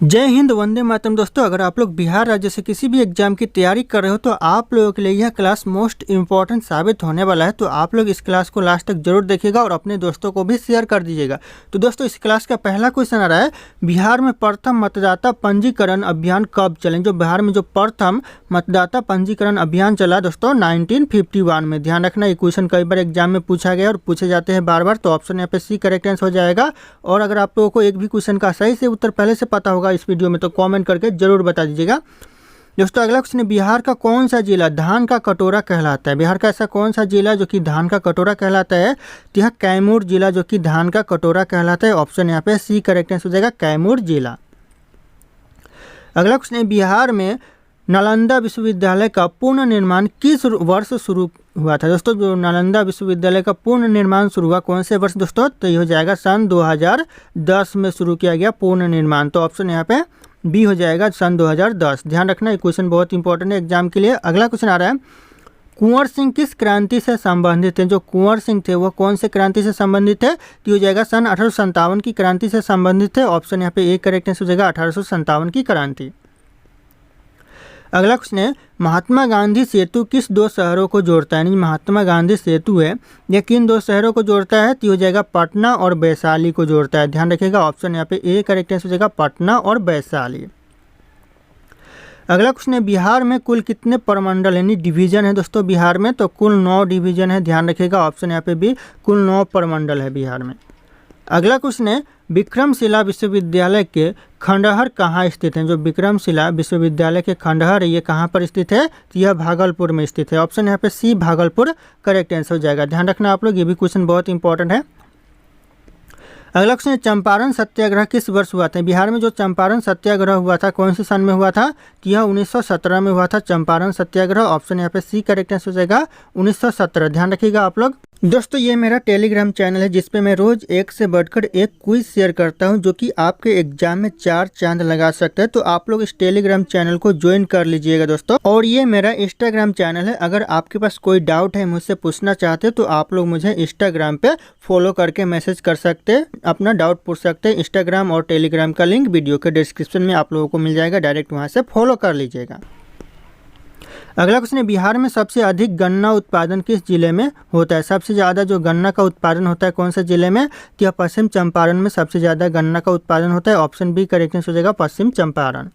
जय हिंद, वंदे मातरम। दोस्तों, अगर आप लोग बिहार राज्य से किसी भी एग्जाम की तैयारी कर रहे हो तो आप लोगों के लिए यह क्लास मोस्ट इम्पॉर्टेंट साबित होने वाला है। तो आप लोग इस क्लास को लास्ट तक जरूर देखिएगा और अपने दोस्तों को भी शेयर कर दीजिएगा। तो दोस्तों, इस क्लास का पहला क्वेश्चन आ रहा है, बिहार में प्रथम मतदाता पंजीकरण अभियान कब चले? जो बिहार में जो प्रथम मतदाता पंजीकरण अभियान चला दोस्तों 1951 में। ध्यान रखना, ये क्वेश्चन कई बार एग्जाम में पूछा गया और पूछे जाते हैं बार बार। तो ऑप्शन यहाँ पे सी करेक्ट आंसर हो जाएगा। और अगर आप लोगों को एक भी क्वेश्चन का सही से उत्तर पहले से पता होगा इस वीडियो में तो कमेंट करके जरूर बता दीजिएगा। दोस्तों, अगला क्वेश्चन है, बिहार का कौन सा जिला धान का कटोरा कहलाता है? बिहार का ऐसा कौन सा जिला जो कि धान का कटोरा कहलाता है? तो यह कैमूर जिला जो कि धान का कटोरा कहलाता है। ऑप्शन यहाँ पे सी करेक्ट आंसर हो जाएगा, कैमूर जिला। अगला क्वेश्चन है, बिहार में नालंदा विश्वविद्यालय का पूर्ण निर्माण किस वर्ष शुरू हुआ था? दोस्तों, जो नालंदा विश्वविद्यालय का पूर्ण निर्माण शुरू हुआ कौन से वर्ष दोस्तों? तो ये हो जाएगा सन 2010 में शुरू किया गया पूर्ण निर्माण। तो ऑप्शन यहाँ पे बी हो जाएगा, सन 2010। ध्यान रखना, ये क्वेश्चन बहुत इंपॉर्टेंट है एग्जाम के लिए। अगला क्वेश्चन आ रहा है, कुंवर सिंह किस क्रांति से संबंधित है? जो कुंवर सिंह थे वो कौन से क्रांति से संबंधित है? तो हो जाएगा सन 1857 की क्रांति से संबंधित है। ऑप्शन यहाँ पे ए करेक्ट आंसर हो जाएगा, 1857 की क्रांति। अगला क्वेश्चन है, महात्मा गांधी सेतु किस दो शहरों को जोड़ता है? यानी महात्मा गांधी सेतु है, यह किन दो शहरों को जोड़ता है? तो हो जाएगा पटना और वैशाली को जोड़ता है। ध्यान रखिएगा, ऑप्शन यहाँ पे ए करेक्ट आंसर हो जाएगा, पटना और वैशाली। अगला क्वेश्चन है, बिहार में कुल कितने प्रमंडल यानी डिवीजन है दोस्तों बिहार में? तो कुल 9 डिवीजन है। ध्यान रखिएगा, ऑप्शन यहाँ पे भी कुल 9 प्रमंडल है बिहार में। अगला क्वेश्चन है, विक्रमशिला विश्वविद्यालय के खंडहर कहाँ स्थित हैं? जो विक्रमशिला विश्वविद्यालय के खंडहर है ये कहाँ पर स्थित है? तो यह भागलपुर में स्थित है। ऑप्शन यहाँ पे सी भागलपुर करेक्ट आंसर हो जाएगा। ध्यान रखना आप लोग, ये भी क्वेश्चन बहुत इंपॉर्टेंट है। अगला क्वेश्चन है, चंपारण सत्याग्रह किस वर्ष हुआ था? बिहार में जो चंपारण सत्याग्रह हुआ था कौन से सन में हुआ था? तो यह 1917 में हुआ था चंपारण सत्याग्रह। ऑप्शन यहाँ पे सी करेक्ट आंसर हो जाएगा, 1917। ध्यान रखिएगा आप लोग। दोस्तों, ये मेरा टेलीग्राम चैनल है जिसपे मैं रोज एक से बढ़कर एक क्विज शेयर करता हूं जो कि आपके एग्जाम में 4 चांद लगा सकता है। तो आप लोग इस टेलीग्राम चैनल को ज्वाइन कर लीजिएगा दोस्तों। और ये मेरा इंस्टाग्राम चैनल है, अगर आपके पास कोई डाउट है मुझसे पूछना चाहते तो आप लोग मुझे इंस्टाग्राम पे फॉलो करके मैसेज कर सकते हैं, अपना डाउट पूछ सकते हैं। इंस्टाग्राम और टेलीग्राम का लिंक वीडियो के डिस्क्रिप्शन में आप लोगों को मिल जाएगा, डायरेक्ट वहाँ से फॉलो कर लीजिएगा। अगला क्वेश्चन है, बिहार में सबसे अधिक गन्ना उत्पादन किस जिले में होता है? सबसे ज़्यादा जो गन्ना का उत्पादन होता है कौन से जिले में? तो यह पश्चिम चंपारण में सबसे ज़्यादा गन्ना का उत्पादन होता है। ऑप्शन बी करेक्ट आंसर हो जाएगा, पश्चिम चंपारण।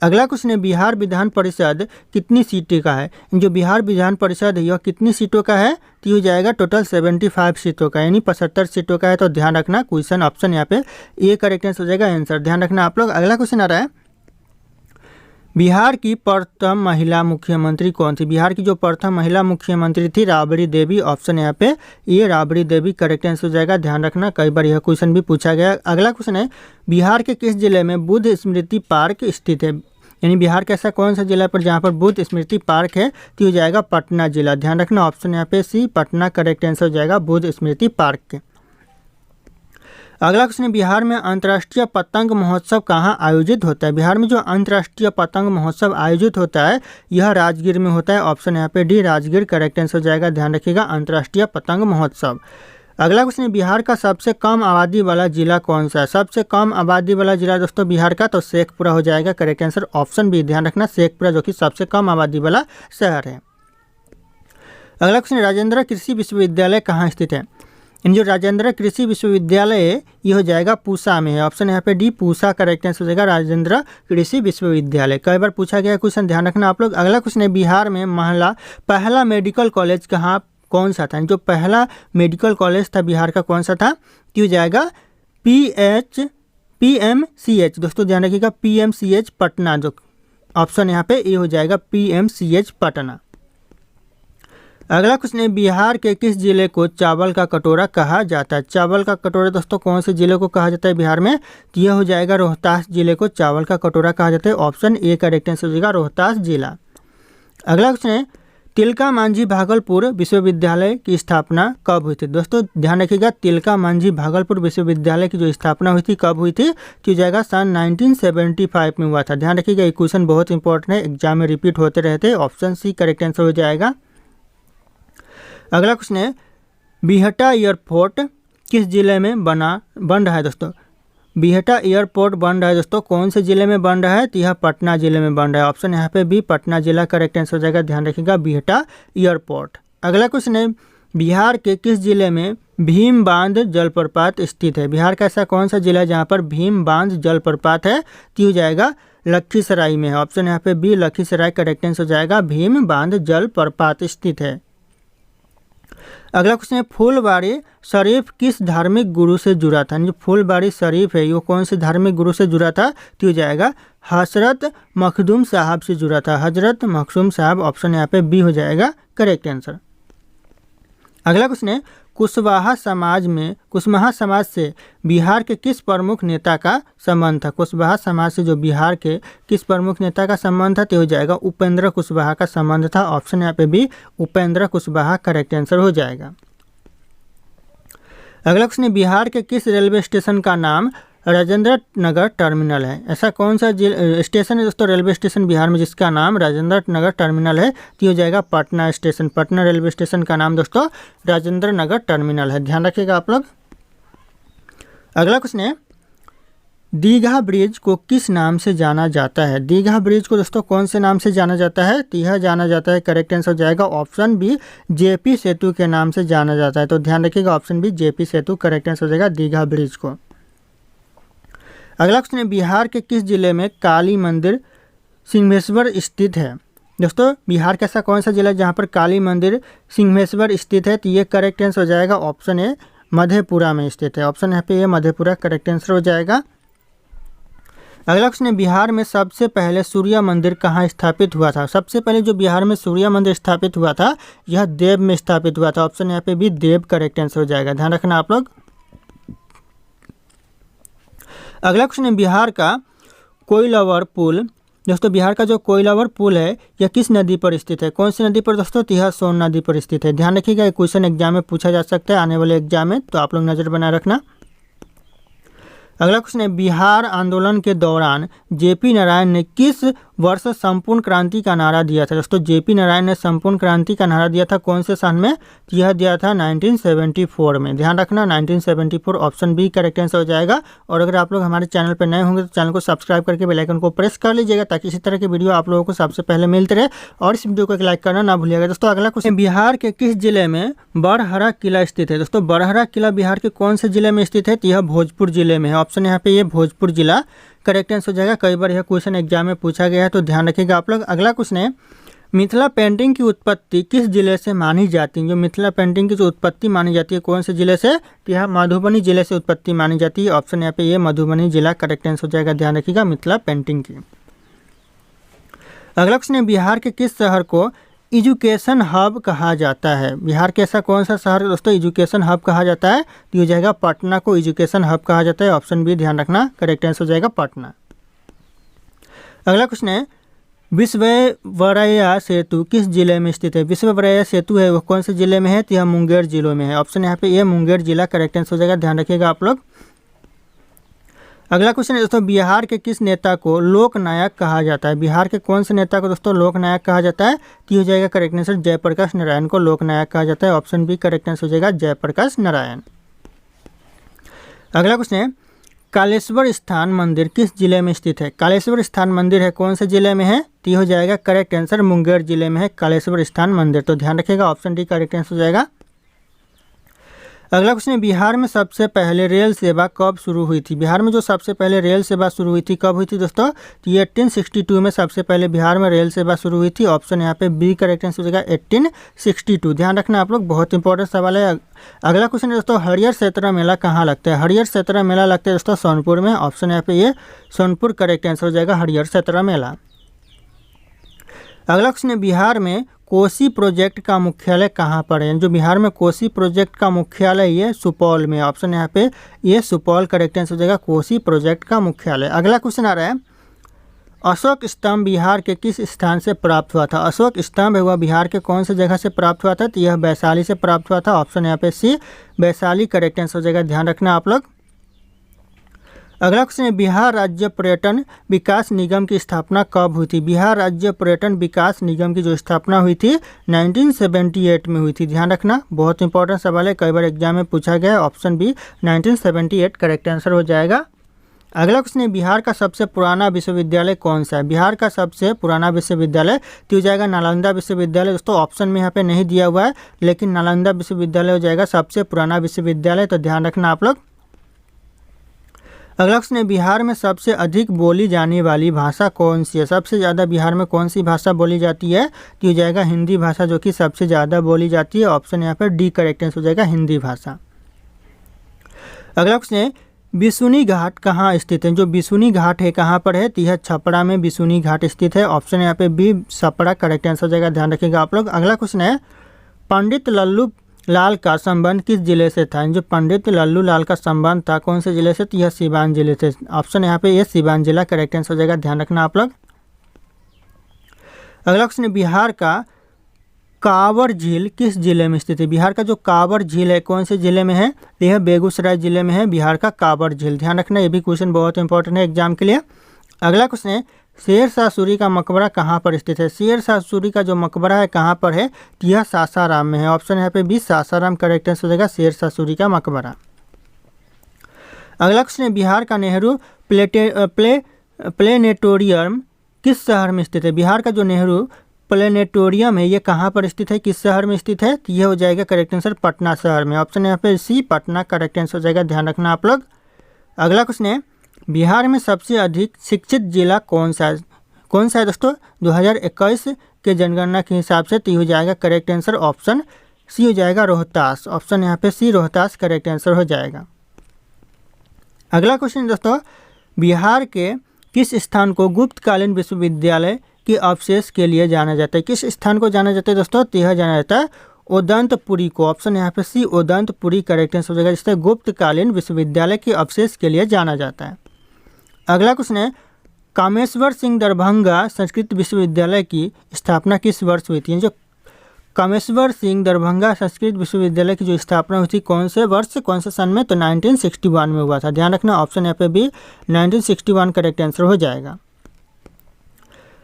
अगला क्वेश्चन है, बिहार विधान परिषद कितनी सीटें का है? जो बिहार विधान परिषद है यह कितनी सीटों का है? तो हो जाएगा टोटल 75 सीटों का, यानी 75 सीटों का है। तो ध्यान रखना, क्वेश्चन ऑप्शन यहाँ पे ए करेक्ट आंसर हो जाएगा आंसर। ध्यान रखना आप लोग। अगला क्वेश्चन आ रहा है, बिहार की प्रथम महिला मुख्यमंत्री कौन थी? बिहार की जो प्रथम महिला मुख्यमंत्री थी राबड़ी देवी। ऑप्शन यहाँ पे ये राबड़ी देवी करेक्ट आंसर हो जाएगा। ध्यान रखना, कई बार यह क्वेश्चन भी पूछा गया। अगला क्वेश्चन है, बिहार के किस जिले में बुद्ध स्मृति पार्क स्थित है? यानी बिहार का ऐसा कौन सा जिला पर जहाँ पर बुद्ध स्मृति पार्क है? तो हो जाएगा पटना जिला। ध्यान रखना, ऑप्शन यहाँ पे सी पटना करेक्ट आंसर हो जाएगा, बुद्ध स्मृति पार्क के। अगला क्वेश्चन है, बिहार में अंतर्राष्ट्रीय पतंग महोत्सव कहाँ आयोजित होता है? बिहार में जो अंतर्राष्ट्रीय पतंग महोत्सव आयोजित होता है यह राजगीर में होता है। ऑप्शन यहाँ पे डी राजगीर करेक्ट आंसर हो जाएगा। ध्यान रखिएगा, अंतर्राष्ट्रीय पतंग महोत्सव। अगला क्वेश्चन है, बिहार का सबसे कम आबादी वाला जिला कौन सा है? सबसे कम आबादी वाला जिला दोस्तों बिहार का तो शेखपुरा हो जाएगा करेक्ट आंसर। ऑप्शन बी ध्यान रखना, शेखपुरा जो कि सबसे कम आबादी वाला शहर है। अगला क्वेश्चन है, राजेंद्र कृषि विश्वविद्यालय कहाँ स्थित है? जो राजेंद्र कृषि विश्वविद्यालय है ये हो जाएगा पूसा में है। ऑप्शन यहाँ पे डी पूसा करेक्ट आंसर हो जाएगा, राजेंद्र कृषि विश्वविद्यालय। कई बार पूछा गया क्वेश्चन, ध्यान रखना आप लोग। अगला क्वेश्चन है, बिहार में पहला मेडिकल कॉलेज कौन सा था? जो पहला मेडिकल कॉलेज था बिहार का कौन सा था? तो हो जाएगा PMCH। दोस्तों ध्यान रखिएगा, PMCH पटना। जो ऑप्शन यहाँ पे ये हो जाएगा, PMCH पटना। अगला क्वेश्चन है, बिहार के किस जिले को चावल का कटोरा कहा जाता है? चावल का कटोरा दोस्तों कौन से जिले को कहा जाता है बिहार में? तो यह हो जाएगा रोहतास जिले को चावल का कटोरा कहा जाता है। ऑप्शन ए करेक्ट आंसर हो जाएगा, रोहतास जिला। अगला क्वेश्चन है, तिलका मांझी भागलपुर विश्वविद्यालय की स्थापना कब हुई थी? दोस्तों ध्यान रखिएगा, तिलका मांझी भागलपुर विश्वविद्यालय की जो स्थापना हुई थी कब हुई थी? तो हो जाएगा सन 1975 में हुआ था। ध्यान रखिएगा, ये क्वेश्चन बहुत इंपॉर्टेंट है, एग्जाम में रिपीट होते रहते हैं। ऑप्शन सी करेक्ट आंसर हो जाएगा। अगला क्वेश्चन है, बिहटा एयरपोर्ट किस जिले में बन रहा है? दोस्तों बीहटा एयरपोर्ट बन रहा है दोस्तों, कौन से ज़िले में बन रहा है? तो यह पटना ज़िले में बन रहा है। ऑप्शन यहाँ पे बी पटना जिला करेक्ट आंसर हो जाएगा, ध्यान रखिएगा बीहटा एयरपोर्ट। अगला क्वेश्चन है, बिहार के किस जिले में भीम बांध जलप्रपात स्थित है? बिहार का ऐसा कौन सा जिला है जहाँ पर भीम बांध जलप्रपात है? तो हो जाएगा लखीसराय में है। ऑप्शन यहाँ पे बी लखीसराय करेक्ट आंसर हो जाएगा, भीम बांध जलप्रपात स्थित है। अगला क्वेश्चन है, फूलबाड़ी शरीफ किस धार्मिक गुरु से जुड़ा था? जो फूलबाड़ी शरीफ है वो कौन से धार्मिक गुरु से जुड़ा था? तो हो जाएगा हजरत मखदूम साहब से जुड़ा था, हजरत मखदूम साहब। ऑप्शन यहाँ पे बी हो जाएगा करेक्ट आंसर। अगला क्वेश्चन है, कुशवाहा समाज से बिहार के किस प्रमुख नेता का संबंध था? कुशवाहा समाज से जो बिहार के किस प्रमुख नेता का संबंध था? तो हो जाएगा उपेंद्र कुशवाहा का संबंध था। ऑप्शन यहाँ पे भी उपेंद्र कुशवाहा करेक्ट आंसर हो जाएगा। अगला क्वेश्चन है, बिहार के किस रेलवे स्टेशन का नाम राजेंद्र नगर टर्मिनल है? ऐसा कौन सा स्टेशन है दोस्तों रेलवे स्टेशन बिहार में जिसका नाम राजेंद्र नगर टर्मिनल है? तो हो जाएगा Patna station. Patna railway station का नाम दोस्तों राजेंद्र नगर टर्मिनल है, ध्यान रखिएगा आप लोग। अगला क्वेश्चन है, दीघा ब्रिज को किस नाम से जाना जाता है? दीघा ब्रिज को दोस्तों कौन से नाम से जाना जाता है? तो यह जाना जाता है करेक्ट आंसर हो जाएगा ऑप्शन बी जेपी सेतु के नाम से जाना जाता है। तो ध्यान रखिएगा ऑप्शन बी जेपी सेतु करेक्ट आंसर हो जाएगा दीघा ब्रिज को। अगला क्वेश्चन है, बिहार के किस जिले में काली मंदिर सिंहेश्वर स्थित है? दोस्तों बिहार का ऐसा कौन सा जिला है जहाँ पर काली मंदिर सिंहेश्वर स्थित है? तो ये करेक्ट आंसर हो जाएगा ऑप्शन ए मधेपुरा में स्थित है। ऑप्शन यहाँ पे ये मधेपुरा करेक्ट आंसर हो जाएगा। अगला क्वेश्चन है, बिहार में सबसे पहले सूर्य मंदिर कहाँ स्थापित हुआ था? सबसे पहले जो बिहार में सूर्य मंदिर स्थापित हुआ था यह देव में स्थापित हुआ था। ऑप्शन यहाँ पे भी देव करेक्ट आंसर हो जाएगा, ध्यान रखना आप लोग। अगला क्वेश्चन है, बिहार का कोइलवर पुल दोस्तों बिहार का जो कोइलवर पुल है यह किस नदी पर स्थित है? कौन सी नदी पर दोस्तों? तो यह सोन नदी पर स्थित है। ध्यान रखिएगा, एक क्वेश्चन एग्जाम में पूछा जा सकता है आने वाले एग्जाम में, तो आप लोग नज़र बनाए रखना। अगला क्वेश्चन है, बिहार आंदोलन के दौरान जेपी नारायण ने किस वर्ष संपूर्ण क्रांति का नारा दिया था? दोस्तों जेपी नारायण ने संपूर्ण क्रांति का नारा दिया था कौन से साल में? तो यह दिया था 1974 में, ध्यान रखना 1974 ऑप्शन बी करेक्ट आंसर हो जाएगा। और अगर आप लोग हमारे चैनल पर नए होंगे तो चैनल को सब्सक्राइब करके बेल आइकन को प्रेस कर लीजिएगा ताकि इसी तरह की वीडियो आप लोगों को सबसे पहले मिलते रहे, और इस वीडियो को एक लाइक करना ना भूलिएगा। दोस्तों अगला क्वेश्चन, बिहार के किस जिले में बड़हरा किला स्थित है? दोस्तों बड़हरा किला बिहार के कौन से जिले में स्थित है? तो यह भोजपुर जिले में है। ऑप्शन यहाँ पे ये भोजपुर जिला करेक्ट आंसर हो जाएगा। कई बार यह क्वेश्चन एग्जाम में पूछा गया है तो ध्यान रखिएगा आप लोग। अगला क्वेश्चन है, मिथिला पेंटिंग की उत्पत्ति किस जिले से मानी जाती है? जो मिथिला पेंटिंग की जो उत्पत्ति मानी जाती है कौन से जिले से? तो यह मधुबनी जिले से उत्पत्ति मानी जाती है। ऑप्शन यहाँ पे ये मधुबनी जिला करेक्ट आंसर हो जाएगा, ध्यान रखिएगा मिथिला पेंटिंग की। अगला क्वेश्चन है, बिहार के किस शहर को एजुकेशन हब कहा जाता है? बिहार के ऐसा कौन सा शहर दोस्तों एजुकेशन हब कहा जाता है? तो हो जाएगा पटना को एजुकेशन हब कहा जाता है। ऑप्शन बी ध्यान रखना करेक्ट आंसर हो जाएगा पटना। अगला क्वेश्चन है, विश्वेश्वरैया सेतु किस जिले में स्थित है? विश्वेश्वरैया सेतु है वो कौन से जिले में है? तो यह मुंगेर जिलों में है। ऑप्शन यहाँ पे ये मुंगेर जिला करेक्ट आंसर हो जाएगा, ध्यान रखिएगा आप लोग। अगला क्वेश्चन है दोस्तों, बिहार के किस नेता को लोक नायक कहा जाता है? बिहार के कौन से नेता को दोस्तों लोक नायक कहा जाता है? तो हो जाएगा करेक्ट आंसर जयप्रकाश नारायण को लोक नायक कहा जाता है। ऑप्शन बी करेक्ट आंसर हो जाएगा जयप्रकाश नारायण। अगला क्वेश्चन है, कालेश्वर स्थान मंदिर किस जिले में स्थित है? कालेश्वर स्थान मंदिर है कौन से जिले में है? तो हो जाएगा करेक्ट आंसर मुंगेर जिले में है कालेश्वर स्थान मंदिर। तो ध्यान रखिएगा ऑप्शन डी करेक्ट आंसर हो जाएगा। अगला क्वेश्चन है, बिहार में सबसे पहले रेल सेवा कब शुरू हुई थी? बिहार में जो सबसे पहले रेल सेवा शुरू हुई थी कब हुई थी दोस्तों? तो ये 1862 में सबसे पहले बिहार में रेल सेवा शुरू हुई थी। ऑप्शन यहाँ पे बी करेक्ट आंसर हो जाएगा 1862, ध्यान रखना आप लोग, बहुत इंपॉर्टेंट सवाल है। अगला क्वेश्चन है दोस्तों, हरियर सेतरा मेला कहाँ लगता है? हरियर सेतरा मेला लगता है दोस्तों सोनपुर में। ऑप्शन यहाँ पे ये सोनपुर करेक्ट आंसर हो जाएगा हरियर सेतरा मेला। अगला क्वेश्चन है, बिहार में कोसी प्रोजेक्ट का मुख्यालय कहाँ पर है? जो बिहार में कोसी प्रोजेक्ट का मुख्यालय ये सुपौल में। ऑप्शन यहाँ पे ये सुपौल करेक्ट आंसर हो जाएगा कोसी प्रोजेक्ट का मुख्यालय। अगला क्वेश्चन आ रहा है, अशोक स्तंभ बिहार के किस स्थान से प्राप्त हुआ था? अशोक स्तंभ है वह बिहार के कौन से जगह से प्राप्त हुआ था? तो यह वैशाली से प्राप्त हुआ था। ऑप्शन यहाँ पे सी वैशाली करेक्ट आंसर हो जाएगा, ध्यान रखना आप लोग। अगला क्वेश्चन है, बिहार राज्य पर्यटन विकास निगम की स्थापना कब हुई थी? बिहार राज्य पर्यटन विकास निगम की जो स्थापना हुई थी 1978 में हुई थी, ध्यान रखना, बहुत इंपॉर्टेंट सवाल है, कई बार एग्जाम में पूछा गया है। ऑप्शन बी 1978 करेक्ट आंसर हो जाएगा। अगला क्वेश्चन है, बिहार का सबसे पुराना विश्वविद्यालय कौन सा है? बिहार का सबसे पुराना विश्वविद्यालय तो हो जाएगा नालंदा विश्वविद्यालय। दोस्तों ऑप्शन में यहाँ पे नहीं दिया हुआ है, लेकिन नालंदा विश्वविद्यालय हो जाएगा सबसे पुराना विश्वविद्यालय, तो ध्यान रखना आप लोग। अगला क्वेश्चन है, बिहार में सबसे अधिक बोली जाने वाली भाषा कौन सी है? सबसे ज़्यादा बिहार में कौन सी भाषा बोली जाती है? तो हो जाएगा हिंदी भाषा, जो कि सबसे ज़्यादा बोली जाती है। ऑप्शन यहाँ पर डी करेक्ट आंसर हो जाएगा, हिंदी भाषा। अगला क्वेश्चन है, बिशुनी घाट कहाँ स्थित है? जो बिशुनी घाट है कहाँ पर है? तो यह छपरा में बिशुनी घाट स्थित है। ऑप्शन यहाँ पे बी छपरा करेक्ट आंसर हो जाएगा, ध्यान रखिएगा आप लोग। अगला क्वेश्चन है, पंडित लल्लू लाल का संबंध किस जिले से था? जो पंडित लल्लू लाल का संबंध था कौन से जिले से? तो यह सीवान जिले से। ऑप्शन यहाँ पे ये सीवान जिला करेक्ट आंसर हो जाएगा, ध्यान रखना आप लोग। अगला क्वेश्चन है, बिहार का कांवर झील किस जिले में स्थित है? बिहार का जो कांवर झील है कौन से जिले में है? यह बेगूसराय जिले में है, बिहार का कांवर झील। ध्यान रखना, ये भी क्वेश्चन बहुत इंपॉर्टेंट है एग्जाम के लिए। अगला क्वेश्चन है, शेर शाह सूरी का मकबरा कहाँ पर स्थित है? शेर शाह सूरी का जो मकबरा है कहाँ पर है? तो यह सासाराम में है। ऑप्शन यहाँ पे भी सासाराम करेक्ट आंसर हो जाएगा, शेर शाह सूरी का मकबरा। अगला क्वेश्चन है, बिहार का नेहरू प्लेनेटोरियम किस शहर में स्थित है? बिहार का जो नेहरू प्लेनेटोरियम है ये कहाँ पर स्थित है, किस शहर में स्थित है? तो यह हो जाएगा करेक्ट आंसर पटना शहर में। ऑप्शन यहाँ पे सी पटना करेक्ट आंसर हो जाएगा, ध्यान रखना आप लोग। अगला क्वेश्चन है, बिहार में सबसे अधिक शिक्षित जिला कौन सा है? कौन सा है दोस्तों? 2021 के जनगणना के हिसाब से तो हो जाएगा करेक्ट आंसर ऑप्शन सी हो जाएगा, रोहतास। ऑप्शन यहाँ पे सी रोहतास करेक्ट आंसर हो जाएगा। अगला क्वेश्चन दोस्तों, बिहार के किस स्थान को गुप्तकालीन विश्वविद्यालय के अवशेष के लिए जाना जाता है? किस स्थान को जाना जाता है दोस्तों? तो यह जाना जाता है उदंतपुरी को। ऑप्शन यहाँ पे सी उदंतपुरी करेक्ट आंसर हो जाएगा, जिससे गुप्तकालीन विश्वविद्यालय के अवशेष के लिए जाना जाता है। अगला क्वेश्चन है, कामेश्वर सिंह दरभंगा संस्कृत विश्वविद्यालय की स्थापना किस वर्ष हुई थी? जो कामेश्वर सिंह दरभंगा संस्कृत विश्वविद्यालय की जो स्थापना हुई थी कौन से वर्ष कौन से सन में? तो 1961 में हुआ था, ध्यान रखना। ऑप्शन यहाँ पे भी 1961 करेक्ट आंसर हो जाएगा।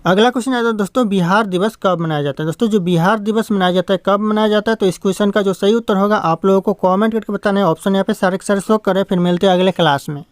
अगला क्वेश्चन है दोस्तों, बिहार दिवस कब मनाया जाता है? दोस्तों जो बिहार दिवस मनाया जाता है कब मनाया जाता है? तो इस क्वेश्चन का जो सही उत्तर होगा आप लोगों को कमेंट करके बताना है। ऑप्शन यहाँ पे सारे शो करें। फिर मिलते हैं अगले क्लास में।